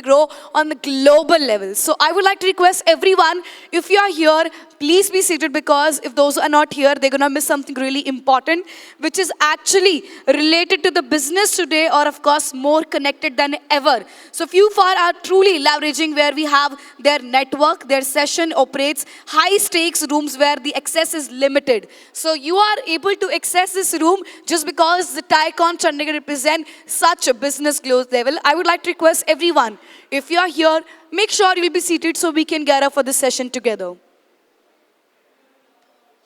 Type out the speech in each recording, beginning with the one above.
grow on the global level. So I would like to request everyone, if you are here, please be seated, because if those are not here, they're going to miss something really important, which is actually related to the business today, or of course more connected than ever. So few far are truly leveraging where we have their network, their session operates high stakes rooms where the access is limited. So you are able to access this room just because the TiECon Chandigarh represent such a business growth level. I would like to request everyone, if you are here, make sure you will be seated so we can get up for this session together.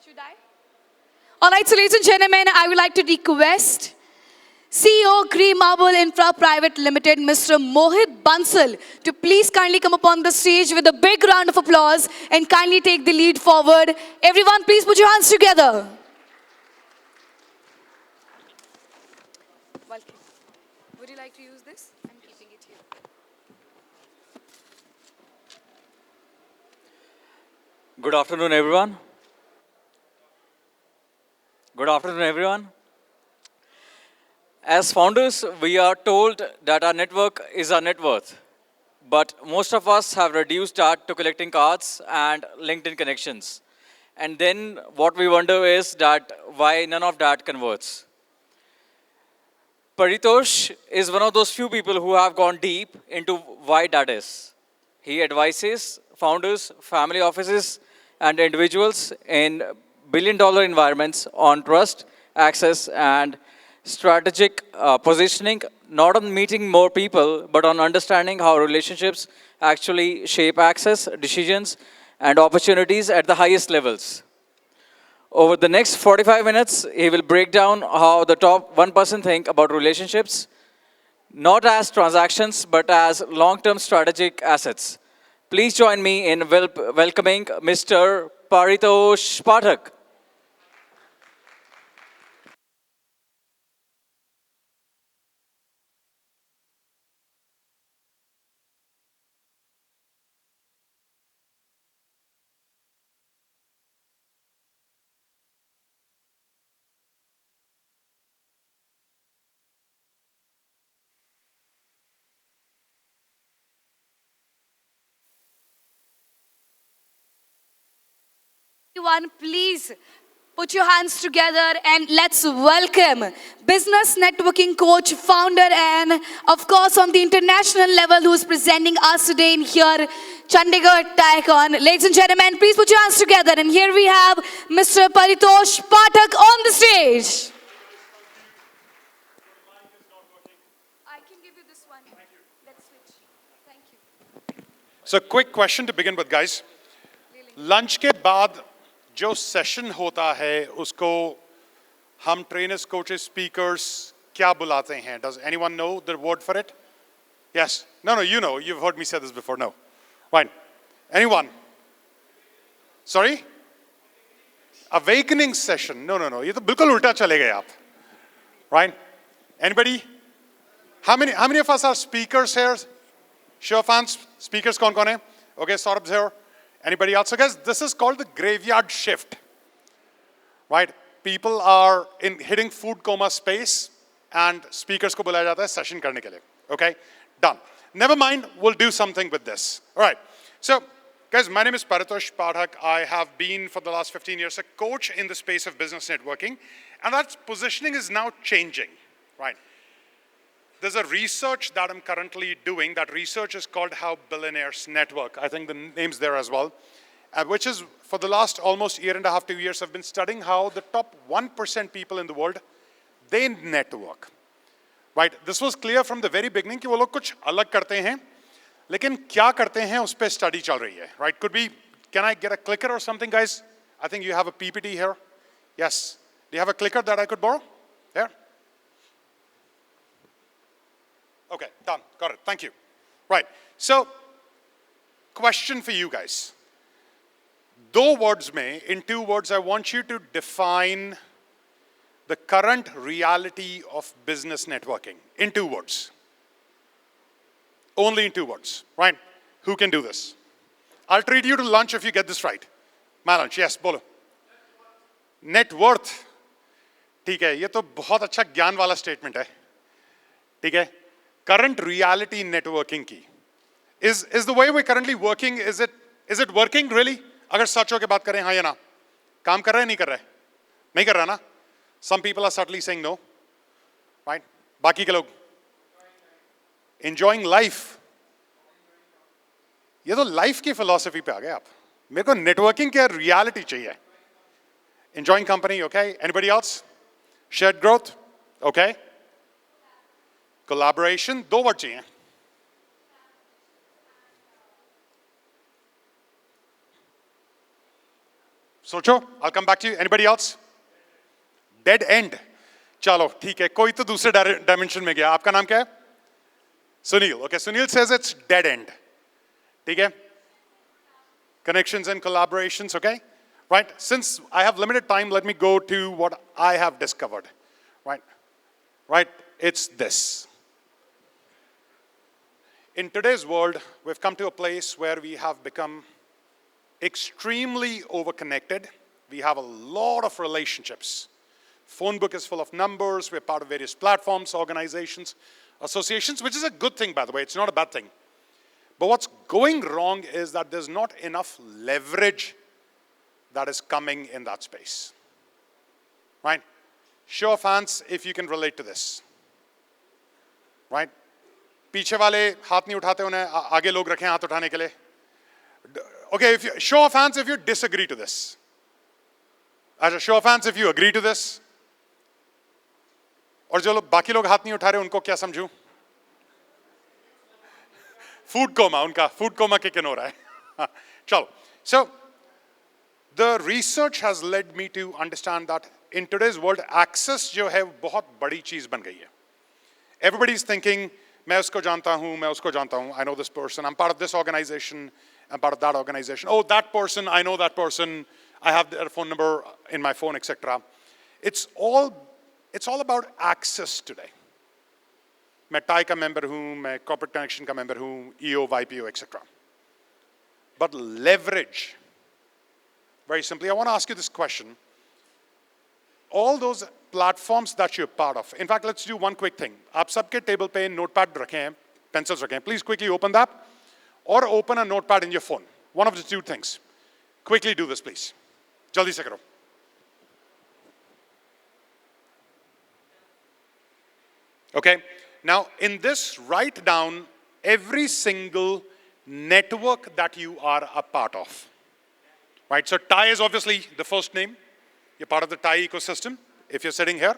Should I? All right, so ladies and gentlemen, I would like to request CEO Green Marble Infra Private Limited, Mr. Mohit Bansal, to please kindly come upon the stage with a big round of applause and kindly take the lead forward. Everyone, please put your hands together. Welcome. Would you like to use this? I'm keeping it here. Good afternoon, everyone. Good afternoon, everyone. As founders, we are told that our network is our net worth. But most of us have reduced that to collecting cards and LinkedIn connections. And then what we wonder is that why none of that converts. Paritosh is one of those few people who have gone deep into why that is. He advises founders, family offices, and individuals in billion-dollar environments on trust, access, and strategic positioning, not on meeting more people, but on understanding how relationships actually shape access, decisions, and opportunities at the highest levels. Over the next 45 minutes, he will break down how the top 1% think about relationships, not as transactions, but as long-term strategic assets. Please join me in welcoming Mr. Paritosh Pathak. Everyone, please put your hands together and let's welcome business networking coach, founder, and of course on the international level who's presenting us today in here, Chandigarh TiECon. Ladies and gentlemen, please put your hands together. And here we have Mr. Paritosh Pathak on the stage. I can give you this one. Let's switch. Thank you. So quick question to begin with, guys. Lunch के बाद जो session होता है उसको हम trainers, coaches, speakers क्या बुलाते हैं? Does anyone know the word for it? Yes. No, you know. You've heard me say this before. No. Fine. Anyone? Sorry? Awakening session. No. ये तो बिल्कुल उल्टा चले गए आप. Right? Anybody? How many of us are speakers here? Show of hands. Speakers कौन है? Okay, Saurabh's here. Anybody else? So guys, this is called the graveyard shift, right? People are hitting food coma space and speakers को बुलाया जाता है session करने के लिए. Okay, done. Never mind, we'll do something with this. All right. So guys, my name is Paritosh Pathak. I have been for the last 15 years a coach in the space of business networking, and that positioning is now changing, right? There's a research that I'm currently doing. That research is called How Billionaires Network. I think the name's there as well. Which is, for the last almost year and a half, 2 years, I've been studying how the top 1% people in the world, they network. Right? This was clear from the very beginning कि वो लोग कुछ अलग करते हैं, लेकिन क्या करते हैं उस पे study चल रही है. Right? Could be, can I get a clicker or something, guys? I think you have a PPT here. Yes. Do you have a clicker that I could borrow? There. Okay, done. Got it. Thank you. Right. So, question for you guys. दो words में, in 2 words, I want you to define the current reality of business networking in 2 words. Only in 2 words, right? Who can do this? I'll treat you to lunch if you get this right. My lunch, yes, bolo. Net worth. ठीक है, ये तो बहुत अच्छा ज्ञान वाला statement है. ठीक है? Current reality networking की. is the way we're currently working, is it working really? अगर सच हो के बात करें हाँ या ना, काम कर रहे हैं नहीं कर रहे, नहीं कर रहा ना? Some people are subtly saying no, right? बाकी के लोग enjoying life. ये तो लाइफ की फिलॉसफी पे आ गए आप. मेरे को नेटवर्किंग के रियलिटी चाहिए. Enjoying company, okay? Anybody else? Shared growth, okay? Collaboration, दो वर्ड चाहिए. सोचो, I'll come back to you. Anybody else? Dead end. चलो ठीक है, कोई तो दूसरे डायमेंशन में गया. आपका नाम क्या है? Sunil. Okay, Sunil says it's dead end. ठीक है? Connections and collaborations, okay? Right? Since I have limited time, let me go to what I have discovered. Right? Right? It's this. In today's world, we've come to a place where we have become extremely overconnected. We have a lot of relationships. Phone book is full of numbers. We're part of various platforms, organizations, associations, which is a good thing, by the way. It's not a bad thing. But what's going wrong is that there's not enough leverage that is coming in that space. Right? Show of hands if you can relate to this. Right? पीछे वाले हाथ नहीं उठाते, उन्हें आगे लोग रखें हाथ उठाने के लिए. Okay, if you, show of hands if you disagree to this. As a show of hands if you agree to this. और जो लोग बाकी लोग हाथ नहीं उठा रहे उनको क्या समझूं? फूड कोमा, उनका फूड कोमा किक इन हो रहा है. चलो. So the research has led me to understand that in today's world access जो है बहुत बड़ी चीज बन गई है. Everybody is thinking मैं उसको जानता हूं, मैं उसको जानता हूं. I know this person. I'm part of this organization. I'm part of that organization. Oh, that person. I know that person. I have their phone number in my phone, etc. It's all about access today. मैं tie का member हूं, मैं corporate connection का member हूं, EO, YPO, etc. But leverage. Very simply, I want to ask you this question. All those platforms that you're part of. In fact, let's do one quick thing. आप सबके table पे notepad रखे हैं, pencils रखे हैं. Please quickly open that, or open a notepad in your phone. One of the two things. Quickly do this, please. जल्दी से करो. Okay. Now, in this, write down every single network that you are a part of. Right? So, TIE is obviously the first name. You're part of the TIE ecosystem. If you're sitting here,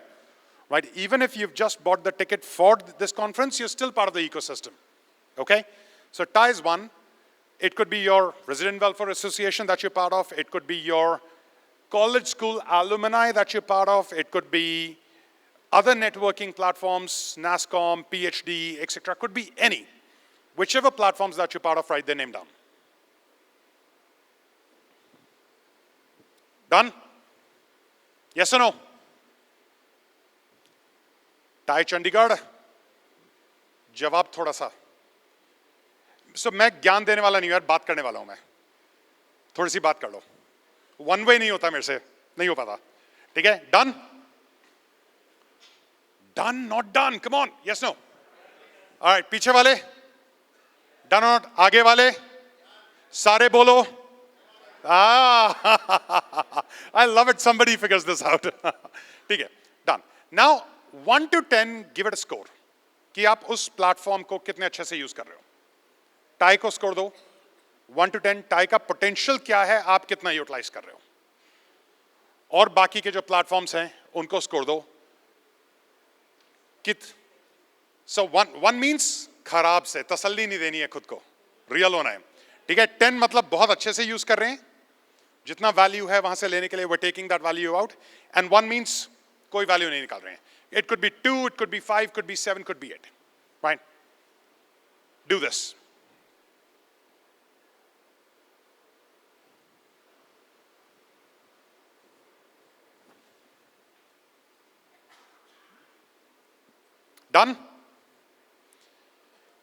right? Even if you've just bought the ticket for this conference, you're still part of the ecosystem. Okay? So, TIE is one. It could be your resident welfare association that you're part of. It could be your college school alumni that you're part of. It could be other networking platforms, NASCOM, PhD, etc. Could be any. Whichever platforms that you're part of, write their name down. Done? Yes or no? TIE Chandigarh? जवाब थोड़ा सा. So मैं ज्ञान देने वाला नहीं हूं यार, बात करने वाला हूं मैं. थोड़ी सी बात कर लो. One way नहीं होता मेरे से, नहीं हो पाता. ठीक है? Done? Done, not done. Come on. Yes, no? All right. पीछे वाले? Done or not? आगे वाले? सारे बोलो. I love it. Somebody figures this out. ठीक है. Done. Now, 1 to 10, give it a score. कि आप उस प्लेटफॉर्म को कितने अच्छे से यूज कर रहे हो. टाई को स्कोर दो. 1 to 10, टाई का पोटेंशियल क्या है, आप कितना यूटिलाइज कर रहे हो. और बाकी के जो प्लेटफॉर्म्स हैं उनको स्कोर दो. So one means खराब से, तसल्ली नहीं देनी है खुद को, रियल होना है. ठीक है. 10 मतलब बहुत अच्छे से यूज कर रहे हैं, जितना वैल्यू है वहां से लेने के लिए we're taking that value out. And 1 means कोई वैल्यू नहीं निकाल रहे हैं. It could be 2, it could be 5, could be 7, could be 8. Right? Do this. Done?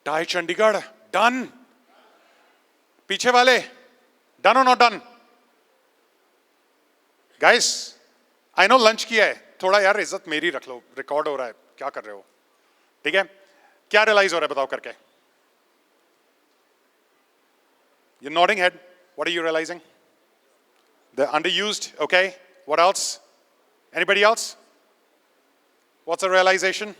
TIE Chandigarh? Done? पीछे वाले? Done or not done? Guys, I know lunch किया है. थोड़ा यार इज्जत मेरी रख लो. रिकॉर्ड हो रहा है. क्या कर रहे हो? ठीक है? क्या रियलाइज हो रहा है बताओ करके? You're nodding head. What are you realizing? They're underused, okay. What else? Anybody else? What's the realization?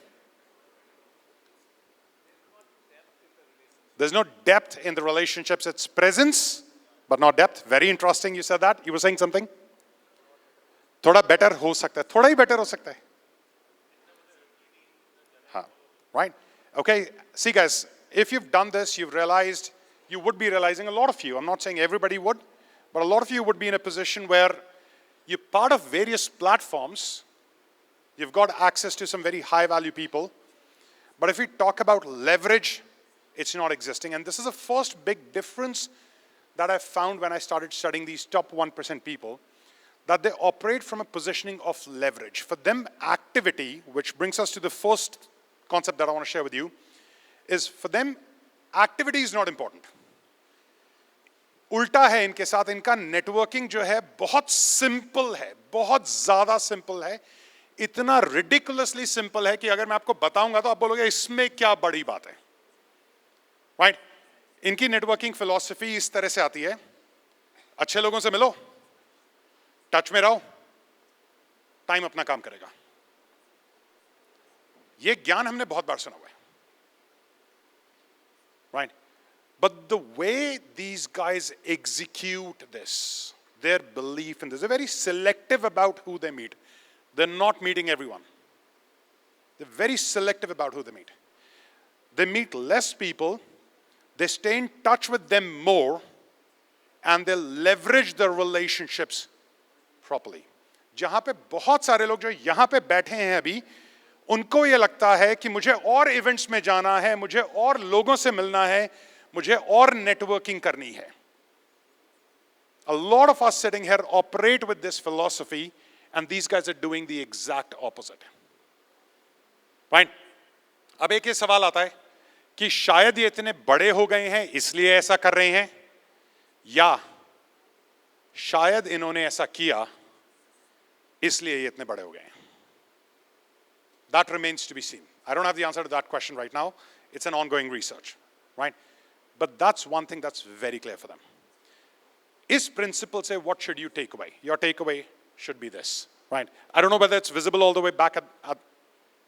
There's no depth in the relationships. It's presence, but not depth. Very interesting you said that. You were saying something? थोड़ा better हो सकता है. थोड़ा ही better हो सकता है. हाँ, right? Okay, see guys, if you've done this, you've realized, you would be realizing, a lot of you, I'm not saying everybody would, but a lot of you would be in a position where you're part of various platforms, you've got access to some very high value people, but if we talk about leverage, it's not existing. And this is the first big difference that I found when I started studying these top 1% people, that they operate from a positioning of leverage. For them, activity, which brings us to the first concept that I want to share with you, is for them, activity is not important. उल्टा है इनके साथ, इनका networking जो है बहुत simple है, बहुत ज्यादा सिंपल है, इतना ridiculously सिंपल है कि अगर मैं आपको बताऊंगा तो आप बोलोगे इसमें क्या बड़ी बात है, राइट? इनकी नेटवर्किंग फिलॉसफी इस तरह से आती है, अच्छे लोगों से मिलो, टच में रहो, टाइम अपना काम करेगा. ये ज्ञान हमने बहुत बार सुना हुआ है, right? But the way these guys execute this, their belief in this, they're very selective about who they meet. They're not meeting everyone. They're very selective about who they meet. They meet less people, they stay in touch with them more, and they leverage their relationships properly. जहां पे बहुत सारे लोग जो यहां पे बैठे हैं अभी, उनको ये लगता है कि मुझे और इवेंट्स में जाना है, मुझे और लोगों से मिलना है, मुझे और नेटवर्किंग करनी है. A lot of us sitting here operate with this philosophy, and these guys are doing the exact opposite. Right? अब एक ये सवाल आता है कि शायद ये इतने बड़े हो गए हैं इसलिए ऐसा कर रहे हैं, या शायद इन्होंने ऐसा किया इसलिए ये इतने बड़े हो गए हैं. That remains to be seen. I don't have the answer to that question right now. It's an ongoing research, right? But that's one thing that's very clear for them. Is principle say what should you take away? Your takeaway should be this, right? I don't know whether it's visible all the way back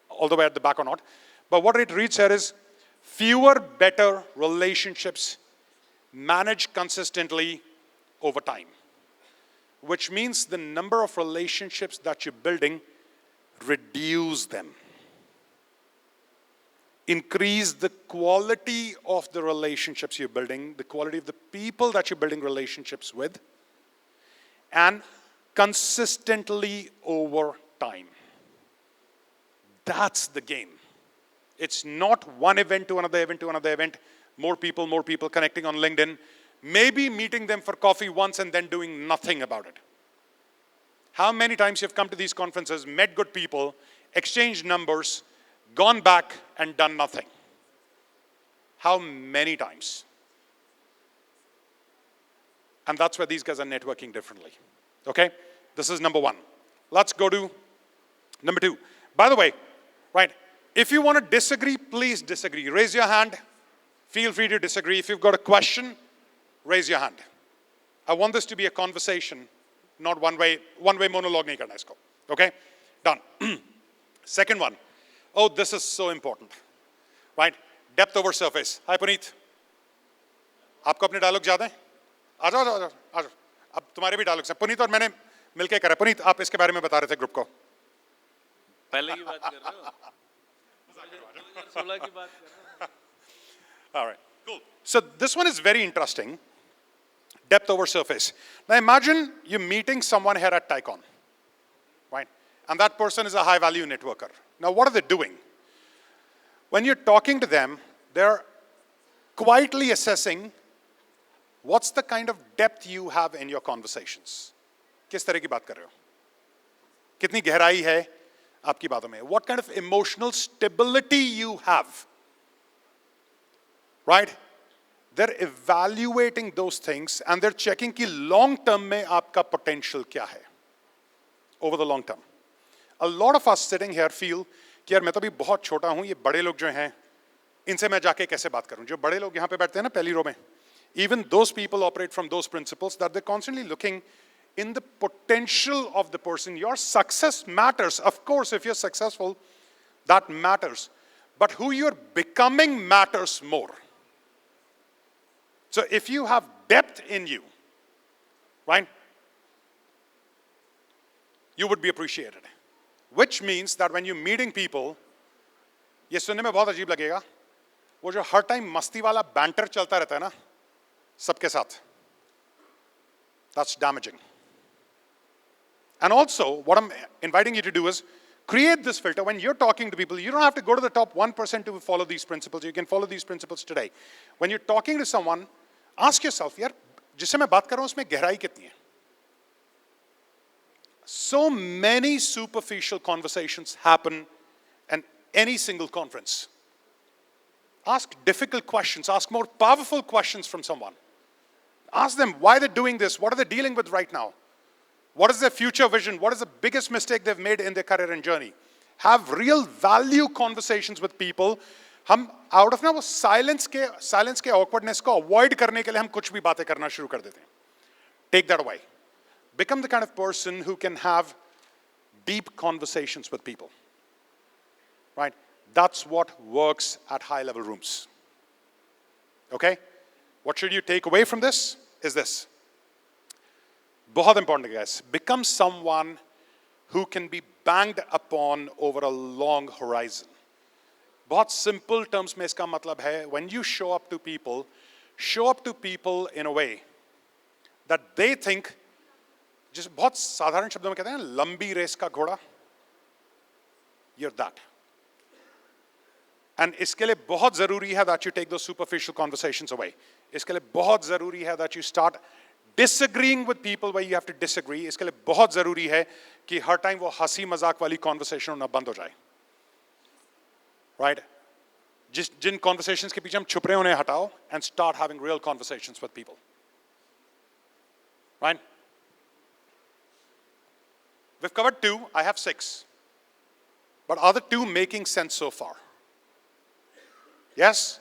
all the way at the back or not, but what it reads here is fewer better relationships managed consistently over time, which means the number of relationships that you're building, reduce them. Increase the quality of the relationships you're building, the quality of the people that you're building relationships with, and consistently over time. That's the game. It's not one event to another event to another event, more people connecting on LinkedIn, maybe meeting them for coffee once and then doing nothing about it. How many times you've come to these conferences, met good people, exchanged numbers, gone back and done nothing? How many times? And that's where these guys are networking differently. Okay? This is number one. Let's go to number two. By the way, right, if you want to disagree, please disagree. Raise your hand. Feel free to disagree. If you've got a question, raise your hand. I want this to be a conversation, not one way monologue nahi karna isko. Okay? Done. Second one. Oh, this is so important. Right? Depth over surface. Hi, Puneet. आपको अपने dialogue याद है? आ जाओ. अब तुम्हारे भी dialogues हैं. पुनीत और मैंने मिलके करा. पुनीत, आप इसके बारे में बता रहे थे ग्रुप को. पहले की बात कर रहे हो? 2016 की बात कर रहे हो? All right, cool. So this one is very interesting. Depth over surface. Now imagine you're meeting someone here at Tycon, right? And that person is a high value networker. Now what are they doing? When you're talking to them, they're quietly assessing what's the kind of depth you have in your conversations. किस तरह की बात कर रहे हो? कितनी गहराई है आपकी बातों में? What kind of emotional stability you have? Right? They're evaluating those things and they're checking कि long term में आपका potential क्या है. Over the long term. A lot of us sitting here feel कि यार मैं तो अभी बहुत छोटा हूँ, ये बड़े लोग जो हैं इनसे मैं जाके कैसे बात करूँ? जो बड़े लोग यहाँ पे बैठते हैं ना पहली रो में, Even those people operate from those principles that they're constantly looking in the potential of the person. Your success matters. Of course, if you're successful, that matters. But who you're becoming matters more. So if you have depth in you, right, you would be appreciated. Which means that when you're meeting people, ये सुनने में बहुत अजीब लगेगा, वो जो हर time मस्ती वाला बैंटर चलता रहता है ना सबके साथ, that's damaging. And also, what I'm inviting you to do is create this filter. When you're talking to people, you don't have to go to the top 1% to follow these principles. You can follow these principles today. When you're talking to someone, ask yourself, यार जिससे मैं बात कर रहा हूं उसमें गहराई कितनी है? So many superficial conversations happen in any single conference. Ask difficult questions. Ask more powerful questions from someone. Ask them why they're doing this. What are they dealing with right now? What is their future vision? What is the biggest mistake they've made in their career and journey? Have real value conversations with people. हम out of ना वो silence के awkwardness को avoid करने के लिए हम कुछ भी बातें करना शुरू कर देते हैं. Take that away. Become the kind of person who can have deep conversations with people. Right? That's what works at high level rooms. Okay? What should you take away from this is this. बहुत important guys. Become someone who can be banged upon over a long horizon. बहुत simple terms में इसका मतलब है, when you show up to people in a way that they think, जिस बहुत साधारण शब्दों में कहते हैं लंबी रेस का घोड़ा, you're that. And इसके लिए बहुत जरूरी है that you take those superficial conversations away. इसके लिए बहुत जरूरी है that you start disagreeing with people where you have to disagree. इसके लिए बहुत जरूरी है कि हर टाइम वो हंसी मजाक वाली conversation होना बंद हो जाए. Right? जिन conversations के पीछे हम छुप रहे हैं उन्हें हटाओ and start having real conversations with people. Right? We've covered 2, I have 6. But are the 2 making sense so far? Yes?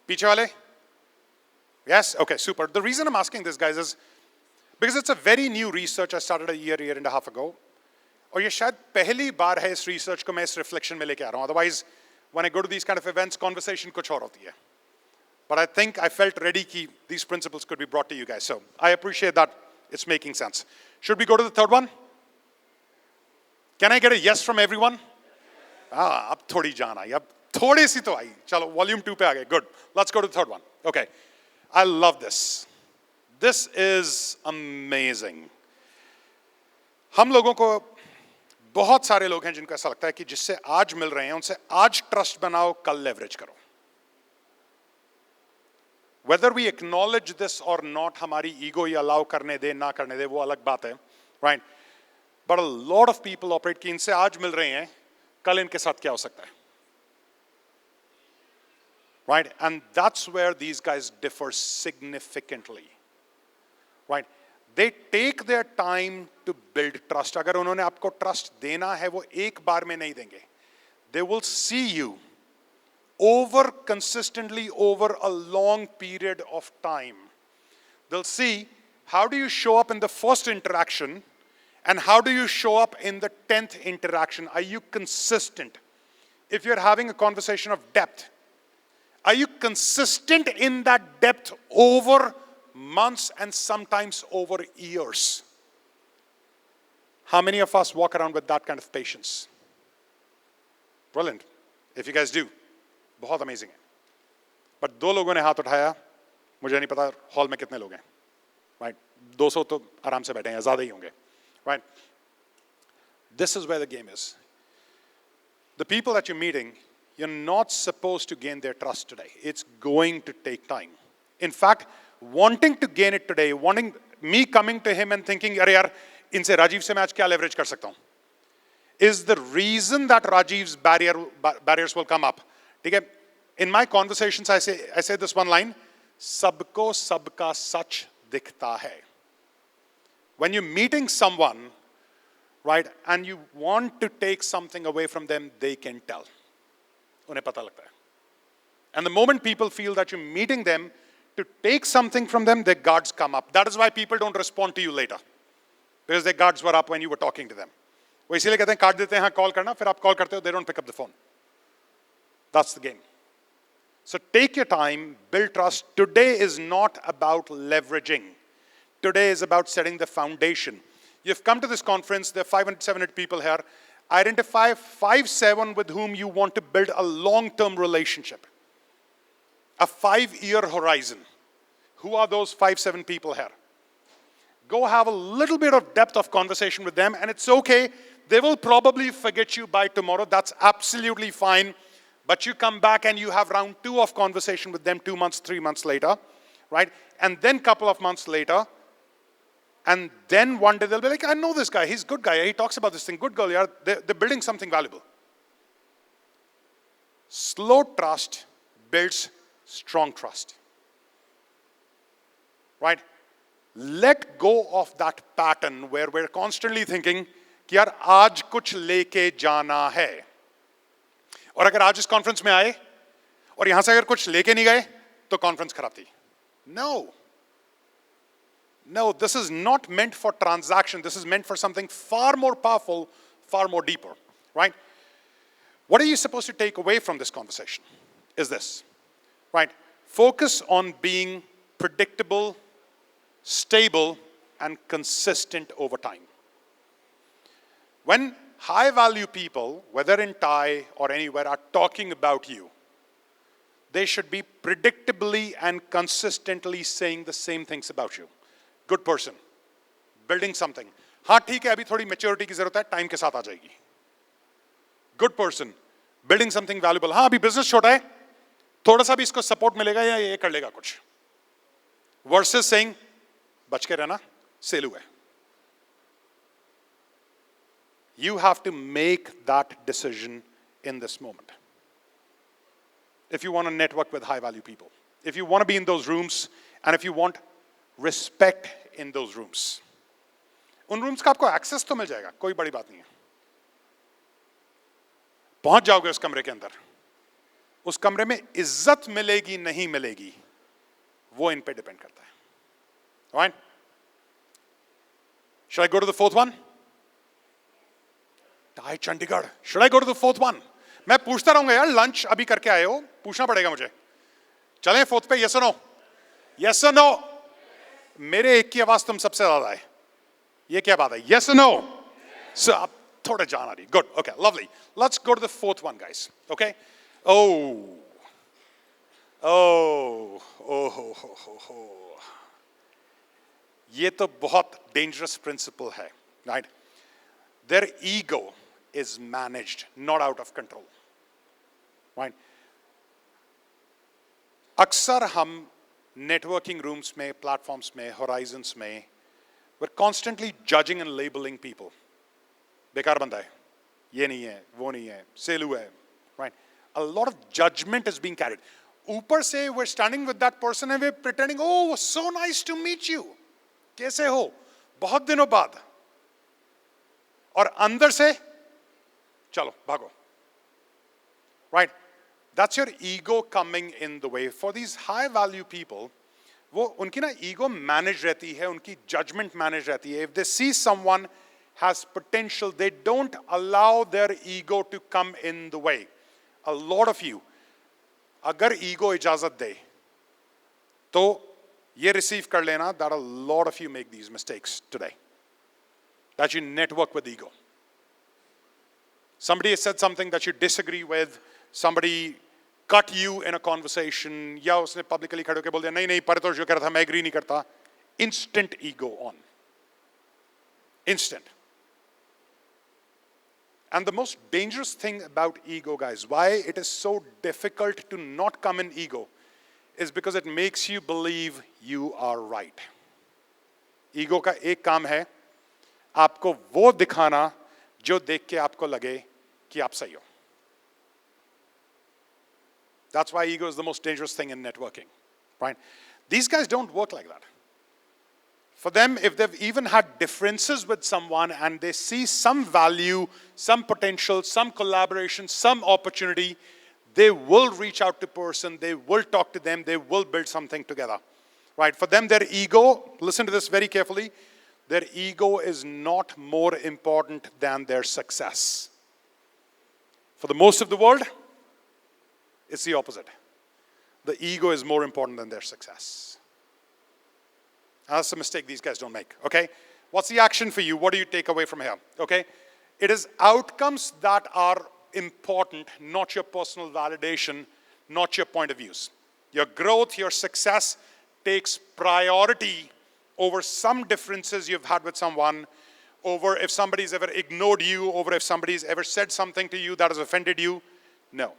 Piche wale? Yes? Okay, super. The reason I'm asking this, guys, is because it's a very new research I started a year and a half ago. और ये शायद पहली बार है इस research को मैं इस reflection में लेके आ रहा हूँ. Otherwise, when I go to these kind of events, conversation कुछ और होती है. But I think I felt ready कि these principles could be brought to you guys. So I appreciate that it's making sense. Should we go to the third one? Can I get a yes from everyone? अब थोड़ी जान आई, अब थोड़ी सी तो आई. चलो volume 2 पे आ गए. Good. Let's go to the third one. Okay. I love this. This is amazing. हम लोगों को बहुत सारे लोग हैं जिनको ऐसा लगता है कि जिससे आज मिल रहे हैं उनसे आज ट्रस्ट बनाओ, कल लेवरेज करो. Whether we acknowledge this or not, हमारी ego ये allow करने दे ना करने दे वो अलग बात है, right? But a lot of people operate कि इनसे आज मिल रहे हैं, कल इनके साथ क्या हो सकता है? Right? And that's where these guys differ significantly. Right? They take their time to build trust. अगर उन्होंने आपको trust देना है, वो एक बार में नहीं देंगे. They will see you consistently over a long period of time. They'll see how do you show up in the first interaction and how do you show up in the 10th interaction. Are you consistent? If you're having a conversation of depth, are you consistent in that depth over months and sometimes over years? How many of us walk around with that kind of patience? Brilliant. If you guys do, बहुत amazing है. But 2 लोगों ने हाथ उठाया, मुझे नहीं पता hall में कितने लोग हैं. Right? 200 तो आराम से बैठे हैं, ज़्यादा ही होंगे. Right? This is where the game is. The people that you're meeting, you're not supposed to gain their trust today. It's going to take time. In fact, wanting to gain it today, wanting me coming to him and thinking, अरे यार, इनसे राजीव से मैं आज क्या leverage कर सकता हूँ, is the reason that Rajiv's barriers will come up. ठीक है? In my conversations, I say this one line, सबको सबका सच दिखता है. When you're meeting someone, right, and you want to take something away from them, they can tell. उन्हें पता लगता है. And the moment people feel that you're meeting them to take something from them, their guards come up. That is why people don't respond to you later. Because their guards were up when you were talking to them. वो इसीलिए कहते हैं card देते हैं हाँ call करना फिर आप कॉल करते हो they don't pick up the phone. That's the game. So take your time, build trust. Today is not about leveraging. Today is about setting the foundation. You've come to this conference, there are 500, 700 people here. Identify 5, 7 with whom you want to build a long-term relationship. A 5-year horizon. Who are those 5, 7 people here? Go have a little bit of depth of conversation with them, and it's okay. They will probably forget you by tomorrow. That's absolutely fine. But you come back and you have round 2 of conversation with them 2 months, 3 months later, right? And then couple of months later, and then one day they'll be like, I know this guy, he's a good guy, he talks about this thing, good girl, yeah, they're building something valuable. Slow trust builds strong trust, right? Let go of that pattern where we're constantly thinking कि यार आज कुछ लेके जाना है और अगर आज इस कॉन्फ्रेंस में आए और यहां से अगर कुछ लेके नहीं गए तो कॉन्फ्रेंस खराब थी. No, this is not meant for transaction. This is meant for something far more powerful, far more deeper, right? What are you supposed to take away from this conversation? Is this, right? Focus on being predictable, stable, and consistent over time. When high value people, whether in Thai or anywhere, are talking about you, they should be predictably and consistently saying the same things about you. Good person, building something. हाँ ठीक है अभी थोड़ी maturity की जरूरत है, time के साथ आ जाएगी. Good person, building something valuable. हाँ अभी business छोटा है, थोड़ा सा भी इसको support मिलेगा या ये कर लेगा कुछ. Versus saying, बच के रहना, सेलू है. You have to make that decision in this moment. If you want to network with high value people, if you want to be in those rooms, and if you want respect in those rooms. उन rooms का आपको access तो मिल जाएगा, कोई बड़ी बात नहीं है. पहुंच जाओगे उस कमरे के अंदर. उस कमरे में इज्जत मिलेगी नहीं मिलेगी, वो इन पे डिपेंड करता है. Right? Should I go to the 4th one? Thai Chandigarh. Should I go to the 4th one? मैं पूछता रहूंगा यार, lunch अभी करके आए हो, पूछना पड़ेगा मुझे. चलें 4th पे, yes or no? Yes or no? मेरे एक की आवाज तुम सबसे ज्यादा है. ये क्या बात है? Yes or no? So आप थोड़ा जान आ रही. Good. Okay. Lovely. Let's go to the 4th one, guys. Okay. Oh. ये तो बहुत dangerous principle है, right? Their ego is managed, not out of control, right? अक्सर हम networking rooms में, platforms में, horizons में, we're constantly judging and labeling people. बेकार बंदा है, ये नहीं है, वो नहीं है, सेलू है, right? A lot of judgment is being carried. ऊपर से we're standing with that person and we're pretending, oh, so nice to meet you. कैसे हो? बहुत दिनों बाद. और अंदर से चलो भागो. Right? That's your ego coming in the way. For these high value people, वो उनकी ना ego managed रहती है, उनकी judgment managed रहती है. If they see someone has potential, they don't allow their ego to come in the way. A lot of you, अगर ego इजाजत दे, तो ये receive कर लेना that a lot of you make these mistakes today. That you network with ego. Somebody has said something that you disagree with, somebody cut you in a conversation, या उसने publicly खड़े होकर बोल दिया, नहीं नहीं परितोष जो कह रहा था मैं agree नहीं करता. Instant ego on. Instant. And the most dangerous thing about ego, guys, why it is so difficult to not come in ego, is because it makes you believe you are right. Ego का एक काम है आपको वो दिखाना जो देख के आपको लगे कि आप सही हो. That's why ego is the most dangerous thing in networking, right? These guys don't work like that. For them, if they've even had differences with someone and they see some value, some potential, some collaboration, some opportunity, they will reach out to person, they will talk to them, they will build something together. Right? For them, their ego, listen to this very carefully, their ego is not more important than their success. For the most of the world, it's the opposite. The ego is more important than their success. That's a mistake these guys don't make, okay? What's the action for you? What do you take away from here, okay? It is outcomes that are important, not your personal validation, not your point of views. Your growth, your success takes priority over some differences you've had with someone, over if somebody's ever ignored you, over if somebody's ever said something to you that has offended you. No.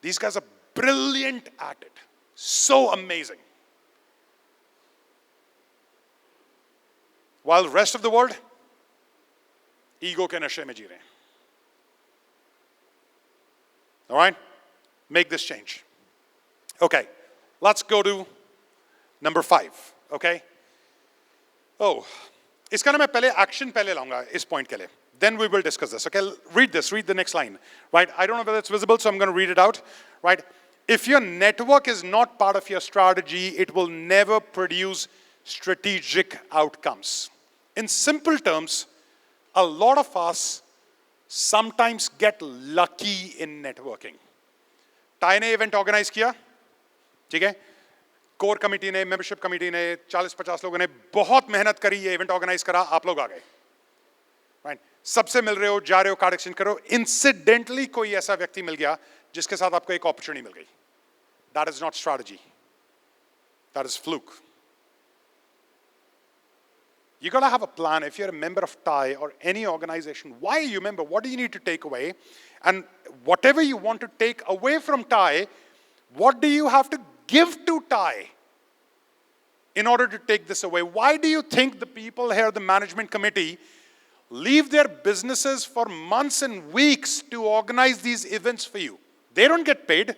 These guys are brilliant at it. So amazing. While the rest of the world, ego ke nashe mein jee rahe hain. All right? Make this change. Okay. Let's go to number 5. Okay? Oh. Iska na main pehle action pehle launga is point ke liye. Then we will discuss this. Okay? Read this. Read the next line. Right? I don't know whether it's visible, so I'm going to read it out. Right? If your network is not part of your strategy, it will never produce strategic outcomes. In simple terms, a lot of us sometimes get lucky in networking. Tie ने event organise किया, ठीक है, core committee ने, membership committee ने, 40-50 लोगों ने बहुत मेहनत करी, ये इवेंट ऑर्गेनाइज करा, आप लोग आ गए, राइट? सबसे मिल रहे हो, जा रहे हो, कार्ड एक्सचेंज करो, इंसिडेंटली कोई ऐसा व्यक्ति मिल गया जिसके साथ आपको एक अपॉर्चुनिटी मिल गई. That is not strategy, that is fluke. You gotta have a plan. If you're a member of TIE or any organization, why are you a member? What do you need to take away? And whatever you want to take away from TIE, what do you have to give to TIE in order to take this away? Why do you think the people here, the management committee, leave their businesses for months and weeks to organize these events for you? They don't get paid.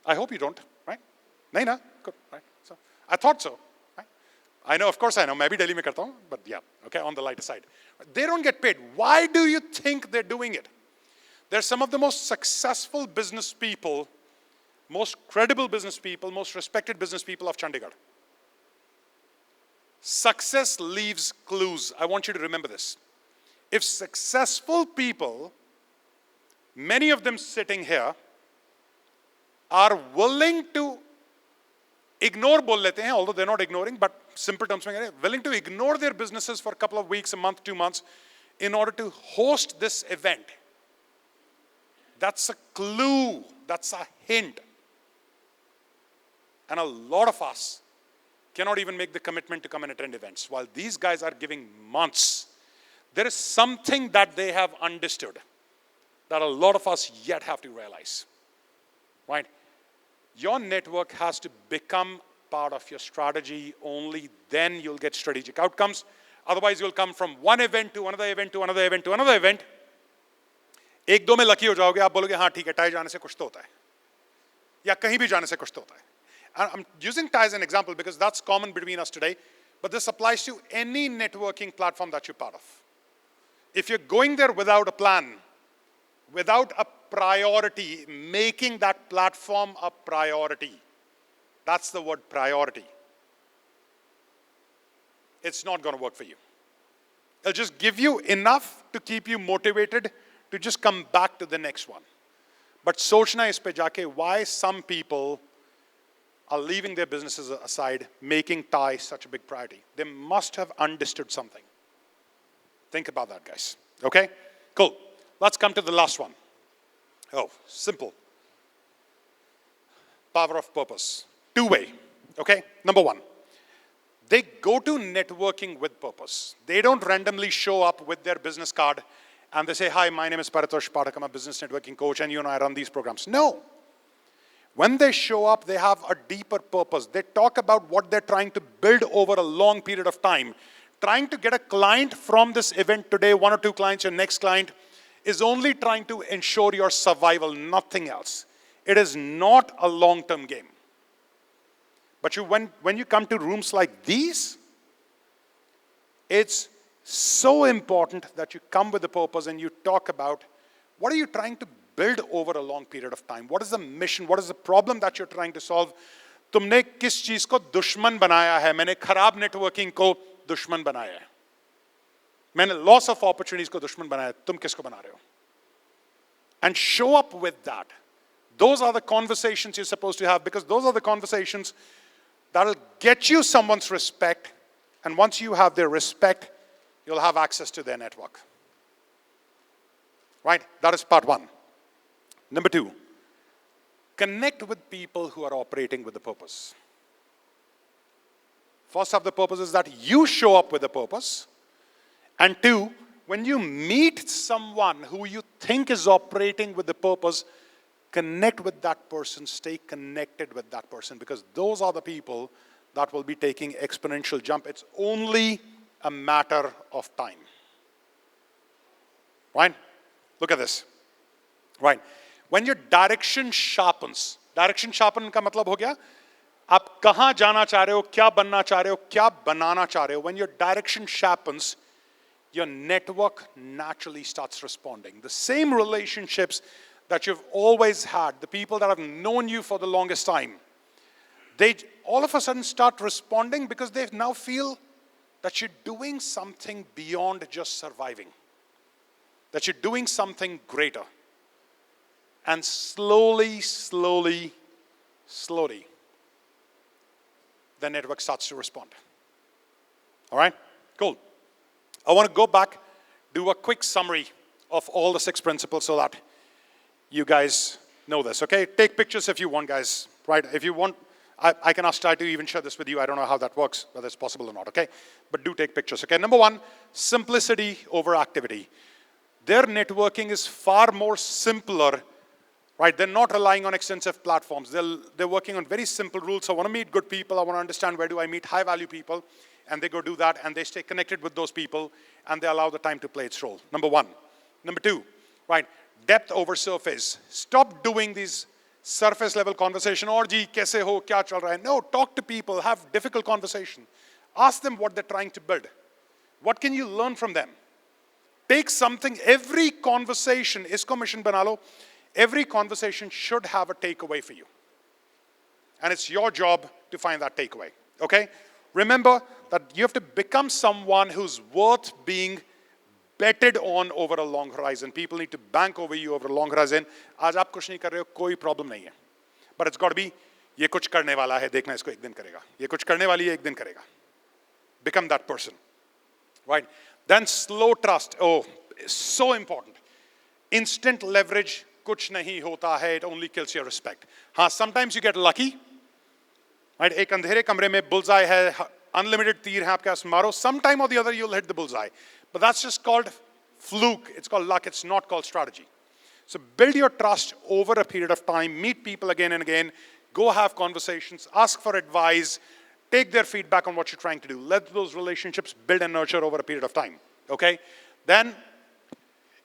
I hope you don't, right? Nahi na? Good, right? So, I thought so. I know, of course I know, maybe Delhi mein karta hu, but yeah, okay, on the lighter side. They don't get paid. Why do you think they're doing it? They're some of the most successful business people, most credible business people, most respected business people of Chandigarh. Success leaves clues. I want you to remember this. If successful people, many of them sitting here, are willing to ignore bol lete hain, although they're not ignoring, but simple terms mein willing to ignore their businesses for a couple of weeks, a month, 2 months, in order to host this event. That's a clue. That's a hint. And a lot of us cannot even make the commitment to come and attend events, while these guys are giving months. There is something that they have understood that a lot of us yet have to realize, right? Your network has to become part of your strategy. Only then you'll get strategic outcomes. Otherwise, you'll come from one event to another event to another event to another event. एक दो में lucky हो जाओगे, आप बोलोगे हाँ ठीक है, टाई जाने से कुछ तो होता है, या कहीं भी जाने से कुछ तो होता है. I'm using TIE as an example because that's common between us today, but this applies to any networking platform that you're part of. If you're going there without a plan, without a priority, making that platform a priority, that's the word priority, it's not going to work for you. It'll just give you enough to keep you motivated to just come back to the next one. But sochna is pe jaake why some people are leaving their businesses aside, making TIE such a big priority. They must have understood something. Think about that, guys. Okay? Cool. Let's come to the last one. Oh, simple. Power of purpose. Two-way. Okay? Number one. They go to networking with purpose. They don't randomly show up with their business card and they say, hi, my name is Paritosh Pathak, I'm a business networking coach, and you know I run these programs. No. When they show up, they have a deeper purpose. They talk about what they're trying to build over a long period of time. Trying to get a client from this event today, 1 or 2 clients, your next client, is only trying to ensure your survival, nothing else. It is not a long-term game. But when you come to rooms like these, it's so important that you come with a purpose and you talk about what are you trying to build over a long period of time? What is the mission? What is the problem that you're trying to solve? तुमने किस चीज को दुश्मन बनाया है? मैंने खराब networking को दुश्मन बनाया है, मैंने लॉस ऑफ अपॉर्चुनिटीज को दुश्मन बनाया है, तुम किसको बना रहे हो? And show up with that. Those are the conversations you're supposed to have, because those are the conversations that'll get you someone's respect, and once you have their respect, you'll have access to their network. Right? That is part one. Number two, connect with people who are operating with a purpose. First of the purpose is that you show up with a purpose. And two, when you meet someone who you think is operating with a purpose, connect with that person, stay connected with that person, because those are the people that will be taking exponential jump. It's only a matter of time. Right? Look at this. Right? When your direction sharpens का मतलब हो गया आप कहां जाना चाह रहे हो, क्या बनना चाह रहे हो, क्या बनाना चाह रहे हो. When your direction sharpens, your network naturally starts responding. The same relationships that you've always had, the people that have known you for the longest time, they all of a sudden start responding because they now feel that you're doing something beyond just surviving, that you're doing something greater. And slowly, the network starts to respond. All right? Cool. I want to go back, do a quick summary of all the 6 principles so that you guys know this, okay? Take pictures if you want, guys, right? If you want, I can ask Ty to even share this with you. I don't know how that works, whether it's possible or not, okay? But do take pictures, okay? Number 1, simplicity over activity. Their networking is far more simpler, right? They're not relying on extensive platforms. They're working on very simple rules. So I want to meet good people. I want to understand where do I meet high-value people. And they go do that, and they stay connected with those people, and they allow the time to play its role. Number 1. Number 2, right? Depth over surface. Stop doing these surface level conversation. Or ji, kaise ho, kya chal raha hai? No, talk to people, have difficult conversation. Ask them what they're trying to build. What can you learn from them? Take something, every conversation, isko mission bana lo, every conversation should have a takeaway for you. And it's your job to find that takeaway, okay? Remember that you have to become someone who's worth being betted on over a long horizon. People need to bank over you over a long horizon. आज आप कुछ नहीं कर रहे हो, कोई problem नहीं है. But it's got to be, ये कुछ करने वाला है, देखना इसको एक दिन करेगा. ये कुछ करने वाली है, एक दिन करेगा. Become that person, right? Then slow trust. Oh, so important. Instant leverage, कुछ नहीं होता है. It only kills your respect. हाँ, sometimes you get lucky. Right? एक अंधेरे कमरे में bullseye है, unlimited तीर है आपके पास, मारो. Sometime or the other you'll hit the bullseye. But that's just called fluke. It's called luck. It's not called strategy. So build your trust over a period of time. Meet people again and again. Go have conversations. Ask for advice. Take their feedback on what you're trying to do. Let those relationships build and nurture over a period of time. Okay? Then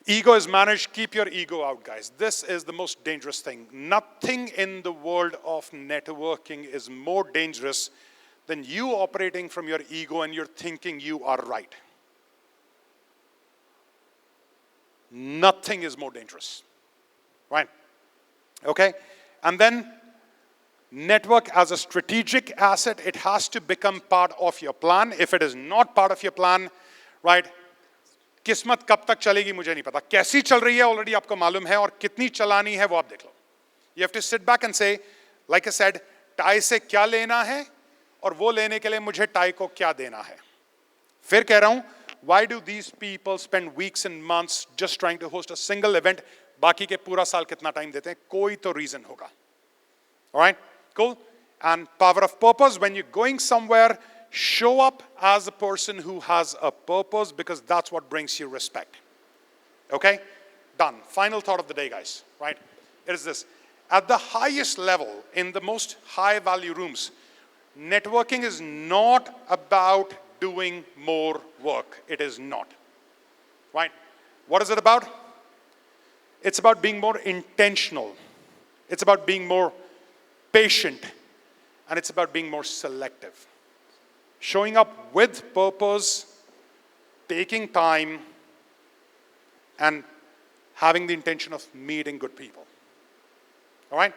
ego is managed. Keep your ego out, guys. This is the most dangerous thing. Nothing in the world of networking is more dangerous than you operating from your ego and you're thinking you are right. Nothing is more dangerous, right? Okay? And then network as a strategic asset, it has to become part of your plan. If it is not part of your plan, right? किस्मत कब तक चलेगी मुझे नहीं पता. कैसी चल रही है already आपको मालूम है, और कितनी चलानी है वो आप देख लो. You have to sit back and say, like I said, tie से क्या लेना है और वो लेने के लिए मुझे टाई को क्या देना है. फिर कह रहा हूं, why do these people spend weeks and months just trying to host a single event? बाकी के पूरा साल कितना टाइम देते हैं? कोई तो reason होगा. All right? Cool? And power of purpose, when you're going somewhere, show up as a person who has a purpose, because that's what brings you respect. Okay? Done. Final thought of the day, guys. Right? It is this. At the highest level, in the most high value rooms, networking is not about doing more work. It is not. Right? What is it about? It's about being more intentional. It's about being more patient. And it's about being more selective. Showing up with purpose, taking time, and having the intention of meeting good people. All right?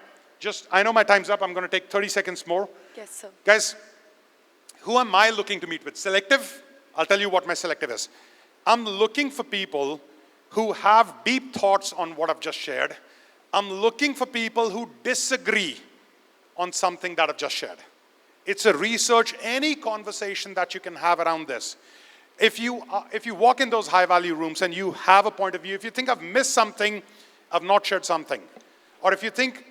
I know my time's up. I'm going to take 30 seconds more. Yes, sir. Guys, who am I looking to meet with? Selective? I'll tell you what my selective is. I'm looking for people who have deep thoughts on what I've just shared. I'm looking for people who disagree on something that I've just shared. It's a research, any conversation that you can have around this. If you walk in those high-value rooms and you have a point of view, if you think I've missed something, I've not shared something, or if you think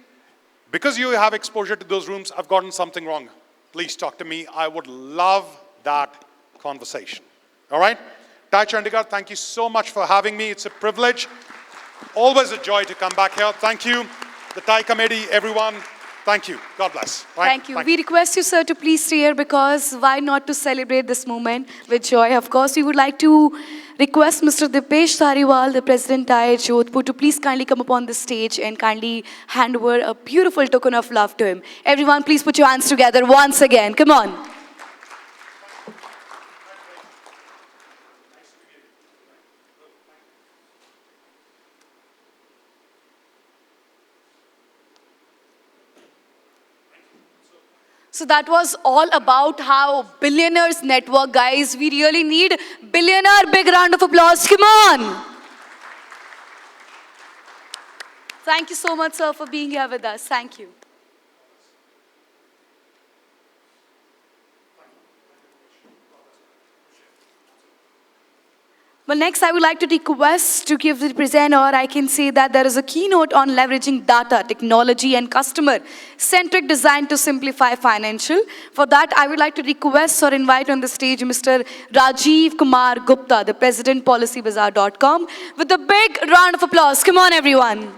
because you have exposure to those rooms, I've gotten something wrong, please talk to me. I would love that conversation. All right? Tai Chandigarh, thank you so much for having me. It's a privilege. Always a joy to come back here. Thank you. The Thai committee, everyone, thank you. God bless. Right? Thank you. We request you, sir, to please stay here because why not to celebrate this moment with joy? Of course, we would like to request Mr. Dipesh Dhariwal, the President Thai Jodhpur, to please kindly come upon the stage and kindly hand over a beautiful token of love to him. Everyone, please put your hands together once again. Come on. So that was all about how Billionaires Network, guys. We really need billionaire. Big round of applause. Come on. Thank you so much, sir, for being here with us. Thank you. Well, next I would like to request to give the presenter, I can say that there is a keynote on leveraging data, technology and customer-centric design to simplify financial. For that, I would like to request or invite on the stage Mr. Rajiv Kumar Gupta, the President, PolicyBazaar.com, with a big round of applause. Come on, everyone.